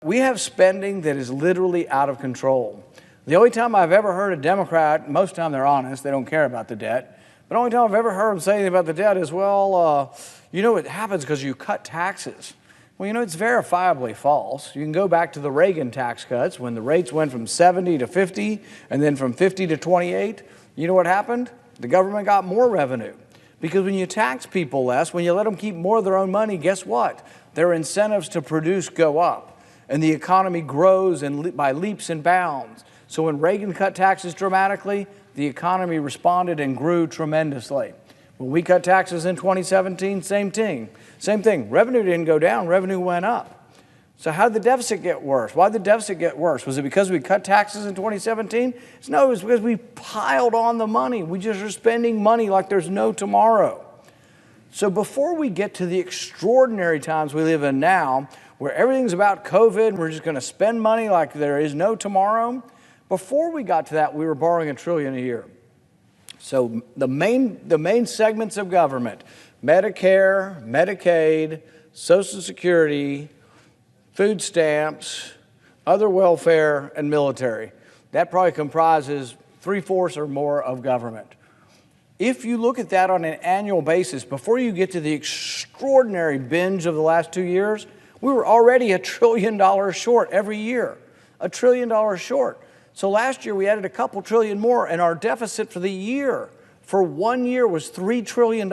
We have spending that is literally out of control. The only time I've ever heard a Democrat, most of the time they're honest, they don't care about the debt, but the only time I've ever heard them say anything about the debt is, well, you know it happens because you cut taxes. Well, you know, it's verifiably false. You can go back to the Reagan tax cuts when the rates went from 70 to 50 and then from 50 to 28. You know what happened? The government got more revenue. Because when you tax people less, when you let them keep more of their own money, guess what? Their incentives to produce go up, and the economy grows by leaps and bounds. So when Reagan cut taxes dramatically, the economy responded and grew tremendously. When we cut taxes in 2017, same thing. Revenue didn't go down, revenue went up. So how did the deficit get worse? Why did the deficit get worse? Was it because we cut taxes in 2017? No, it was because we piled on the money. We just are spending money like there's no tomorrow. So before we get to the extraordinary times we live in now, where everything's about COVID and we're just going to spend money like there is no tomorrow, before we got to that, we were borrowing $1 trillion a year. So the main segments of government, Medicare, Medicaid, Social Security, food stamps, other welfare, and military. That probably comprises 3/4 or more of government. If you look at that on an annual basis, before you get to the extraordinary binge of the last 2 years, we were already $1 trillion short every year, $1 trillion short. So last year we added a couple trillion more, and our deficit for the year, for 1 year, was $3 trillion.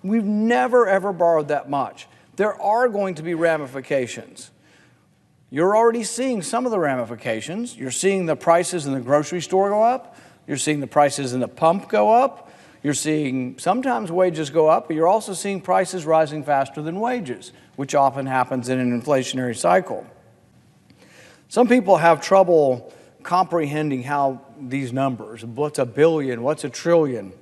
We've never, ever borrowed that much. There are going to be ramifications. You're already seeing some of the ramifications. You're seeing the prices in the grocery store go up. You're seeing the prices in the pump go up. You're seeing sometimes wages go up, but you're also seeing prices rising faster than wages, which often happens in an inflationary cycle. Some people have trouble comprehending how these numbers, what's a billion, what's a trillion.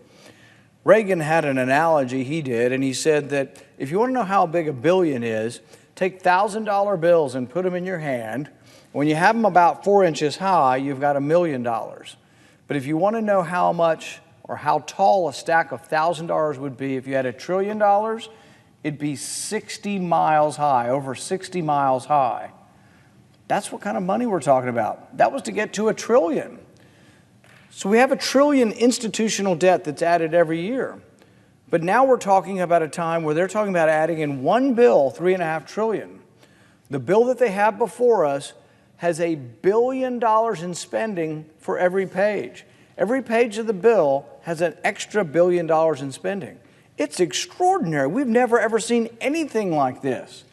Reagan had an analogy he did, and he said that if you want to know how big a billion is, take $1,000 bills and put them in your hand. When you have them about 4 inches high, you've got $1 million. But if you want to know how much or how tall a stack of $1,000 would be if you had $1 trillion, it'd be 60 miles high, over 60 miles high. That's what kind of money we're talking about. That was to get to $1 trillion. So we have $1 trillion institutional debt that's added every year. But now we're talking about a time where they're talking about adding in one bill $3.5 trillion. The bill that they have before us has $1 billion in spending for every page. Every page of the bill has an extra $1 billion in spending. It's extraordinary. We've never ever seen anything like this.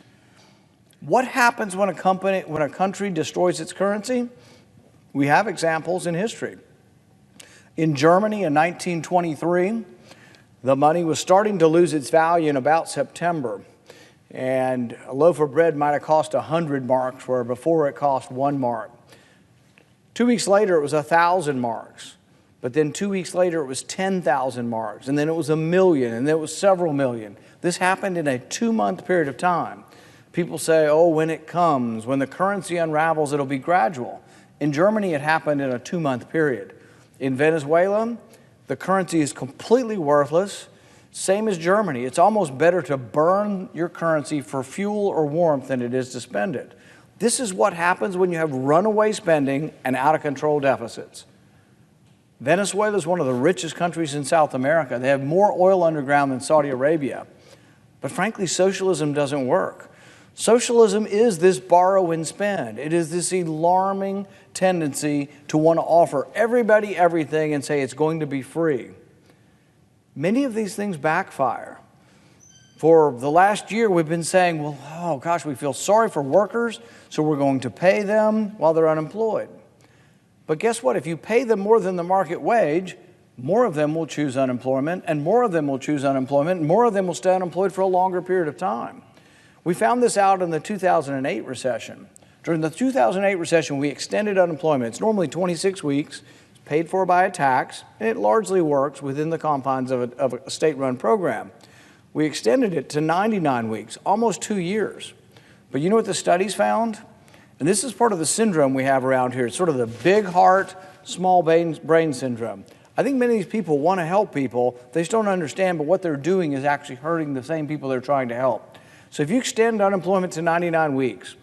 What happens when a country destroys its currency? We have examples in history. In Germany in 1923, the money was starting to lose its value in about September. And a loaf of bread might have cost 100 marks, where before it cost 1 mark. 2 weeks later, it was 1,000 marks. But then 2 weeks later, it was 10,000 marks. And then it was 1 million, and then it was several million. This happened in a 2-month period of time. People say, oh, when it comes, when the currency unravels, it'll be gradual. In Germany, it happened in a 2-month period. In Venezuela, the currency is completely worthless. Same as Germany. It's almost better to burn your currency for fuel or warmth than it is to spend it. This is what happens when you have runaway spending and out-of-control deficits. Venezuela is one of the richest countries in South America. They have more oil underground than Saudi Arabia. But frankly, socialism doesn't work. Socialism is this borrow and spend. It is this alarming tendency to want to offer everybody everything and say it's going to be free. Many of these things backfire. For the last year, we've been saying, well, oh gosh, we feel sorry for workers, so we're going to pay them while they're unemployed. But guess what? If you pay them more than the market wage, more of them will choose unemployment, and more of them will choose unemployment, and more of them will stay unemployed for a longer period of time. We found this out in the 2008 recession. During the 2008 recession, we extended unemployment. It's normally 26 weeks, it's paid for by a tax, and it largely works within the confines of a state-run program. We extended it to 99 weeks, almost 2 years. But you know what the studies found? And this is part of the syndrome we have around here. It's sort of the big heart, small brain syndrome. I think many of these people want to help people. They just don't understand, but what they're doing is actually hurting the same people they're trying to help. So if you extend unemployment to 99 weeks,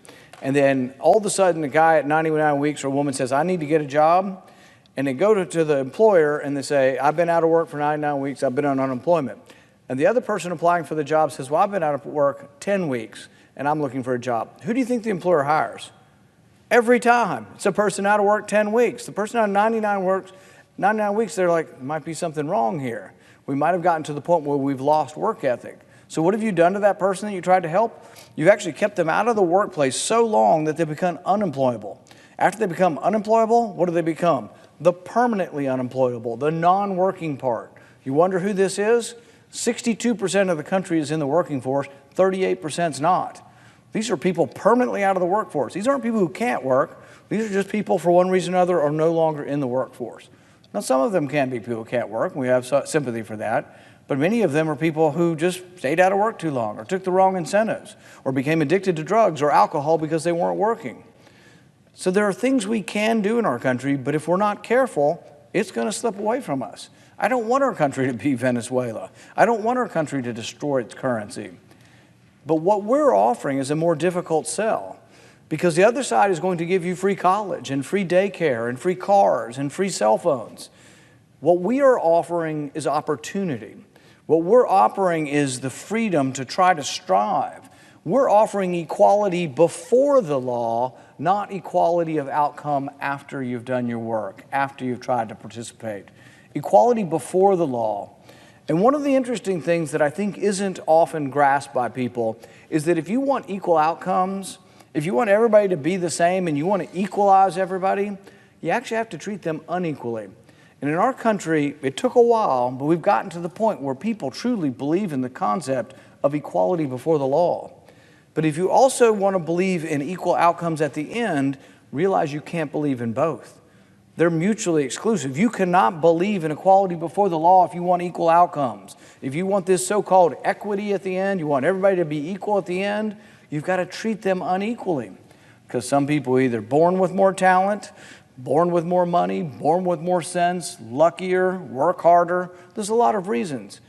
And then all of a sudden, the guy at 99 weeks or a woman says, I need to get a job. And they go to the employer and they say, I've been out of work for 99 weeks, I've been on unemployment. And the other person applying for the job says, well, I've been out of work 10 weeks and I'm looking for a job. Who do you think the employer hires? Every time. It's a person out of work 10 weeks. The person out of 99 weeks, they're like, might be something wrong here. We might have gotten to the point where we've lost work ethic. So what have you done to that person that you tried to help? You've actually kept them out of the workplace so long that they become unemployable. After they become unemployable, what do they become? The permanently unemployable, the non-working part. You wonder who this is? 62% of the country is in the working force, 38% is not. These are people permanently out of the workforce. These aren't people who can't work. These are just people for one reason or another are no longer in the workforce. Now, some of them can be people who can't work, and we have sympathy for that. But many of them are people who just stayed out of work too long or took the wrong incentives or became addicted to drugs or alcohol because they weren't working. So there are things we can do in our country, but if we're not careful, it's going to slip away from us. I don't want our country to be Venezuela. I don't want our country to destroy its currency. But what we're offering is a more difficult sell because the other side is going to give you free college and free daycare and free cars and free cell phones. What we are offering is opportunity. What we're offering is the freedom to try to strive. We're offering equality before the law, not equality of outcome after you've done your work, after you've tried to participate. Equality before the law. And one of the interesting things that I think isn't often grasped by people is that if you want equal outcomes, if you want everybody to be the same and you want to equalize everybody, you actually have to treat them unequally. And in our country, it took a while, but we've gotten to the point where people truly believe in the concept of equality before the law. But if you also want to believe in equal outcomes at the end, realize you can't believe in both. They're mutually exclusive. You cannot believe in equality before the law if you want equal outcomes. If you want this so-called equity at the end, you want everybody to be equal at the end, you've got to treat them unequally. Because some people are either born with more talent, born with more money, born with more sense, luckier, work harder. There's a lot of reasons.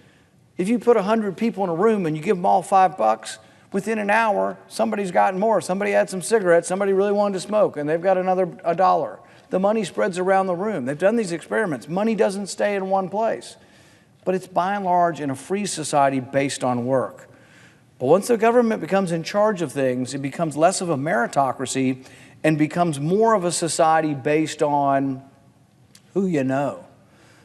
If you put 100 people in a room and you give them all $5, within an hour, somebody's gotten more. Somebody had some cigarettes, somebody really wanted to smoke, and they've got another $1. The money spreads around the room. They've done these experiments. Money doesn't stay in one place. But it's by and large in a free society based on work. But once the government becomes in charge of things, it becomes less of a meritocracy and becomes more of a society based on who you know.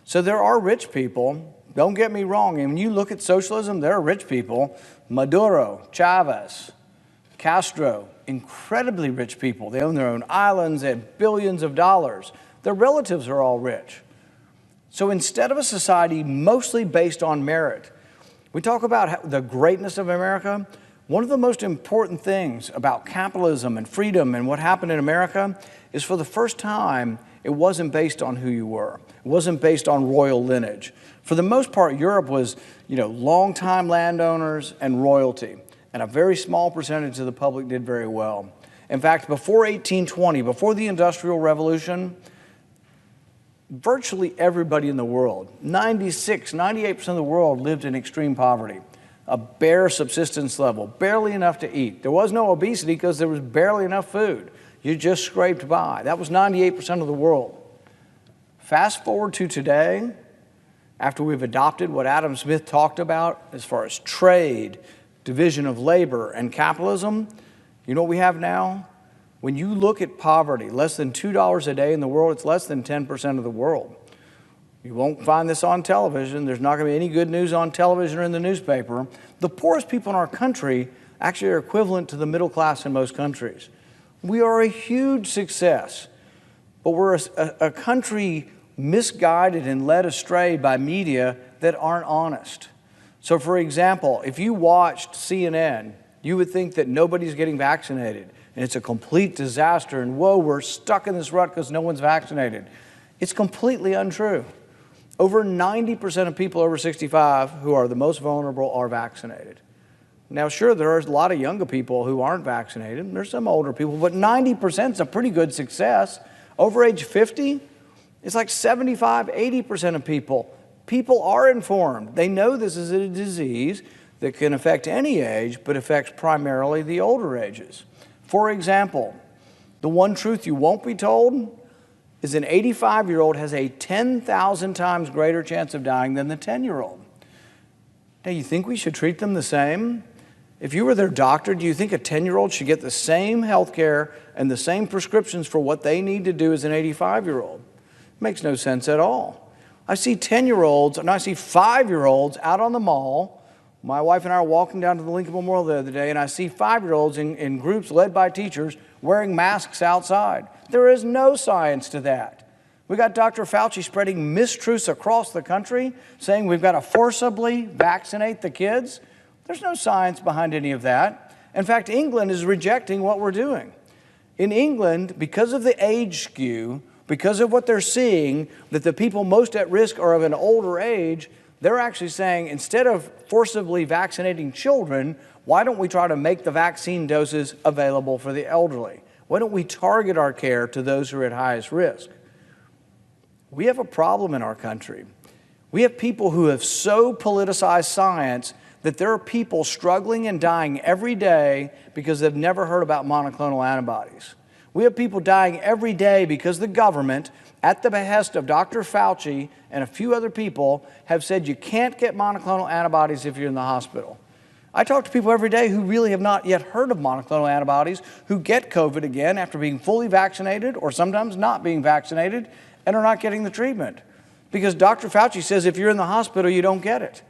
So there are rich people, don't get me wrong, and when you look at socialism, there are rich people. Maduro, Chavez, Castro, incredibly rich people. They own their own islands, they have billions of dollars. Their relatives are all rich. So instead of a society mostly based on merit, we talk about the greatness of America. One of the most important things about capitalism and freedom and what happened in America is for the first time, it wasn't based on who you were. It wasn't based on royal lineage. For the most part, Europe was, long-time landowners and royalty, and a very small percentage of the public did very well. In fact, before 1820, before the Industrial Revolution, virtually everybody in the world, 98% of the world lived in extreme poverty. A bare subsistence level, barely enough to eat. There was no obesity because there was barely enough food. You just scraped by. That was 98% of the world. Fast forward to today, after we've adopted what Adam Smith talked about as far as trade, division of labor, and capitalism, you know what we have now? When you look at poverty, less than $2 a day in the world, it's less than 10% of the world. You won't find this on television. There's not going to be any good news on television or in the newspaper. The poorest people in our country actually are equivalent to the middle class in most countries. We are a huge success, but we're a country misguided and led astray by media that aren't honest. So for example, if you watched CNN, you would think that nobody's getting vaccinated and it's a complete disaster and whoa, we're stuck in this rut because no one's vaccinated. It's completely untrue. Over 90% of people over 65 who are the most vulnerable are vaccinated. Now, sure, there are a lot of younger people who aren't vaccinated. There's some older people, but 90% is a pretty good success. Over age 50, it's like 75, 80% of people. People are informed. They know this is a disease that can affect any age, but affects primarily the older ages. For example, the one truth you won't be told is an 85-year-old has a 10,000 times greater chance of dying than the 10-year-old. Now, you think we should treat them the same? If you were their doctor, do you think a 10-year-old should get the same health care and the same prescriptions for what they need to do as an 85-year-old? Makes no sense at all. I see 10-year-olds and I see 5-year-olds out on the mall. My wife and I are walking down to the Lincoln Memorial the other day, and I see 5-year-olds in groups led by teachers wearing masks outside. There is no science to that. We got Dr. Fauci spreading mistruths across the country, saying we've got to forcibly vaccinate the kids. There's no science behind any of that. In fact, England is rejecting what we're doing. In England, because of the age skew, because of what they're seeing, that the people most at risk are of an older age, they're actually saying, instead of forcibly vaccinating children, why don't we try to make the vaccine doses available for the elderly? Why don't we target our care to those who are at highest risk? We have a problem in our country. We have people who have so politicized science that there are people struggling and dying every day because they've never heard about monoclonal antibodies. We have people dying every day because the government, at the behest of Dr. Fauci and a few other people, have said you can't get monoclonal antibodies if you're in the hospital. I talk to people every day who really have not yet heard of monoclonal antibodies, who get COVID again after being fully vaccinated or sometimes not being vaccinated and are not getting the treatment. Because Dr. Fauci says if you're in the hospital, you don't get it.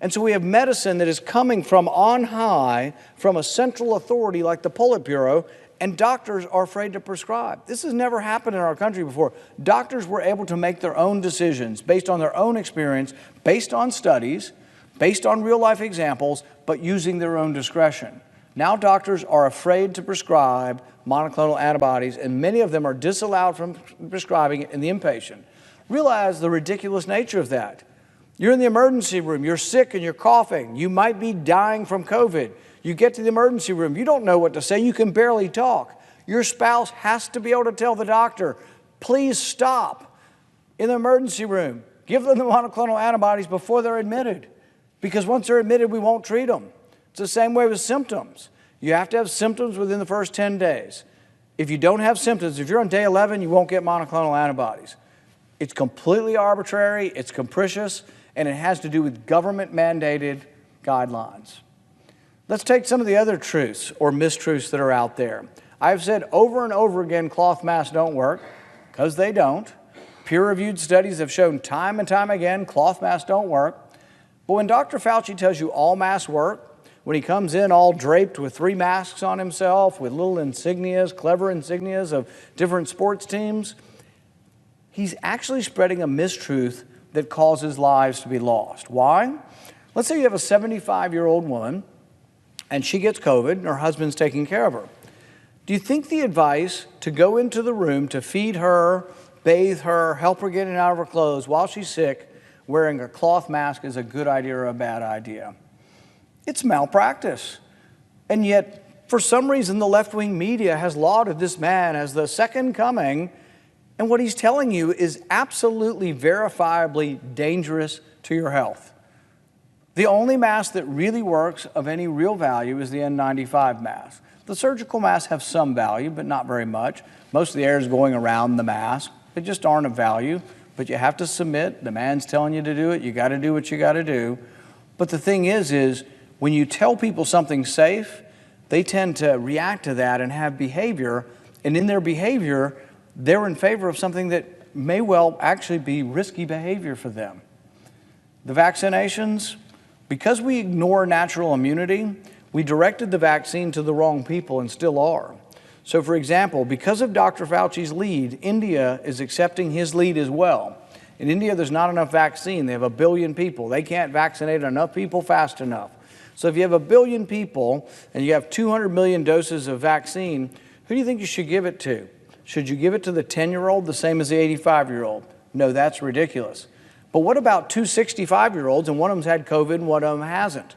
And so we have medicine that is coming from on high, from a central authority like the Politburo, and doctors are afraid to prescribe. This has never happened in our country before. Doctors were able to make their own decisions based on their own experience, based on studies, based on real-life examples, but using their own discretion. Now doctors are afraid to prescribe monoclonal antibodies, and many of them are disallowed from prescribing it in the inpatient. Realize the ridiculous nature of that. You're in the emergency room, you're sick and you're coughing, you might be dying from COVID. You get to the emergency room, you don't know what to say, you can barely talk. Your spouse has to be able to tell the doctor, please stop in the emergency room. Give them the monoclonal antibodies before they're admitted, because once they're admitted, we won't treat them. It's the same way with symptoms. You have to have symptoms within the first 10 days. If you don't have symptoms, if you're on day 11, you won't get monoclonal antibodies. It's completely arbitrary, it's capricious, and it has to do with government-mandated guidelines. Let's take some of the other truths or mistruths that are out there. I've said over and over again cloth masks don't work, because they don't. Peer-reviewed studies have shown time and time again cloth masks don't work. But when Dr. Fauci tells you all masks work, when he comes in all draped with 3 masks on himself, with little insignias, clever insignias of different sports teams, he's actually spreading a mistruth that causes lives to be lost. Why? Let's say you have a 75-year-old woman and she gets COVID and her husband's taking care of her. Do you think the advice to go into the room to feed her, bathe her, help her get in and out of her clothes while she's sick, wearing a cloth mask is a good idea or a bad idea? It's malpractice. And yet, for some reason, the left-wing media has lauded this man as the second coming, and what he's telling you is absolutely verifiably dangerous to your health. The only mask that really works of any real value is the N95 mask. The surgical masks have some value, but not very much. Most of the air is going around the mask. They just aren't of value, but you have to submit. The man's telling you to do it. You got to do what you got to do. But the thing is when you tell people something's safe, they tend to react to that and have behavior, and in their behavior, they're in favor of something that may well actually be risky behavior for them. The vaccinations, because we ignore natural immunity, we directed the vaccine to the wrong people and still are. So for example, because of Dr. Fauci's lead, India is accepting his lead as well. In India, there's not enough vaccine. They have 1 billion people. They can't vaccinate enough people fast enough. So if you have 1 billion people and you have 200 million doses of vaccine, who do you think you should give it to? Should you give it to the 10-year-old the same as the 85-year-old? No, that's ridiculous. But what about 2 65-year-olds and one of them's had COVID and one of them hasn't?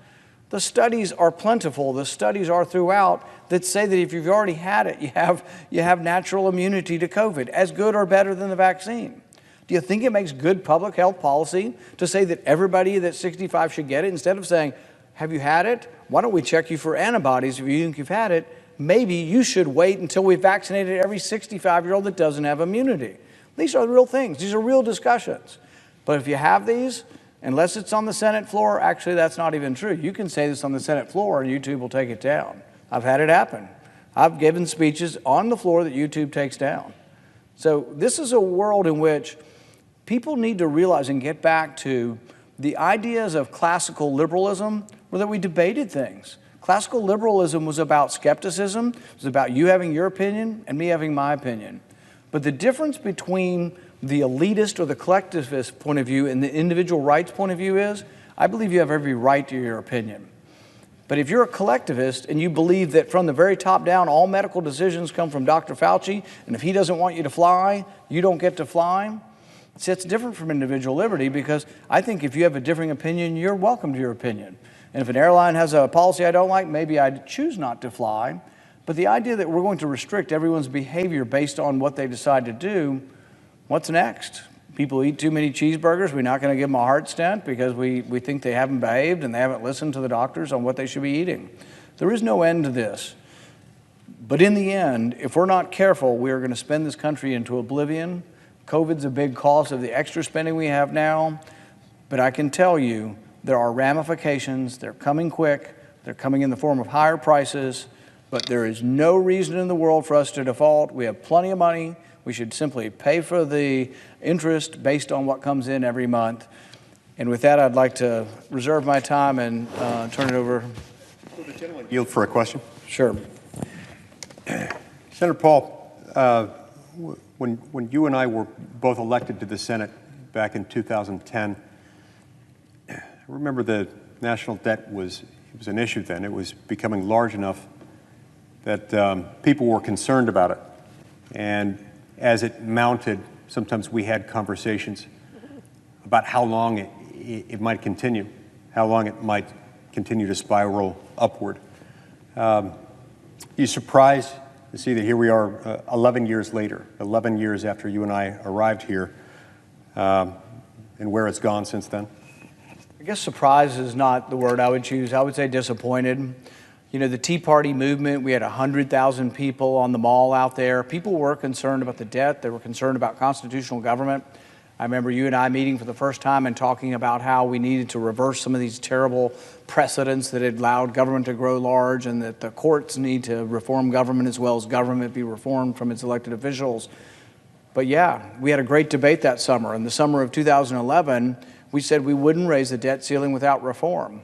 The studies are plentiful. The studies are throughout that say that if you've already had it, you have natural immunity to COVID, as good or better than the vaccine. Do you think it makes good public health policy to say that everybody that's 65 should get it instead of saying, have you had it? Why don't we check you for antibodies if you think you've had it? maybe you should wait until we've vaccinated every 65-year-old that doesn't have immunity. These are real things. These are real discussions. But if you have these, unless it's on the Senate floor, actually that's not even true. You can say this on the Senate floor and YouTube will take it down. I've had it happen. I've given speeches on the floor that YouTube takes down. So this is a world in which people need to realize and get back to the ideas of classical liberalism were that we debated things. Classical liberalism was about skepticism. It was about you having your opinion and me having my opinion. But the difference between the elitist or the collectivist point of view and the individual rights point of view is, I believe you have every right to your opinion. But if you're a collectivist and you believe that from the very top down, all medical decisions come from Dr. Fauci, and if he doesn't want you to fly, you don't get to fly, see, it's different from individual liberty, because I think if you have a differing opinion, you're welcome to your opinion. And if an airline has a policy I don't like, maybe I'd choose not to fly. But the idea that we're going to restrict everyone's behavior based on what they decide to do, what's next? People eat too many cheeseburgers, we're not going to give them a heart stent because we think they haven't behaved and they haven't listened to the doctors on what they should be eating. There is no end to this. But in the end, if we're not careful, we are going to spend this country into oblivion. COVID's a big cause of the extra spending we have now. But I can tell you, there are ramifications. They're coming quick. They're coming in the form of higher prices. But there is no reason in the world for us to default. We have plenty of money. We should simply pay for the interest based on what comes in every month. And with that, I'd like to reserve my time and turn it over. Will the gentleman yield for a question? Sure. Senator Paul, when you and I were both elected to the Senate back in 2010, I remember the national debt was an issue then. It was becoming large enough that people were concerned about it. And as it mounted, sometimes we had conversations about how long it might continue, how long it might continue to spiral upward. You surprised to see that here we are 11 years later, 11 years after you and I arrived here, and where it's gone since then? I guess surprise is not the word I would choose. I would say disappointed. You know, the Tea Party movement, we had 100,000 people on the mall out there. People were concerned about the debt. They were concerned about constitutional government. I remember you and I meeting for the first time and talking about how we needed to reverse some of these terrible precedents that had allowed government to grow large, and that the courts need to reform government as well as government be reformed from its elected officials. But yeah, we had a great debate that summer. In the summer of 2011, we said we wouldn't raise the debt ceiling without reform.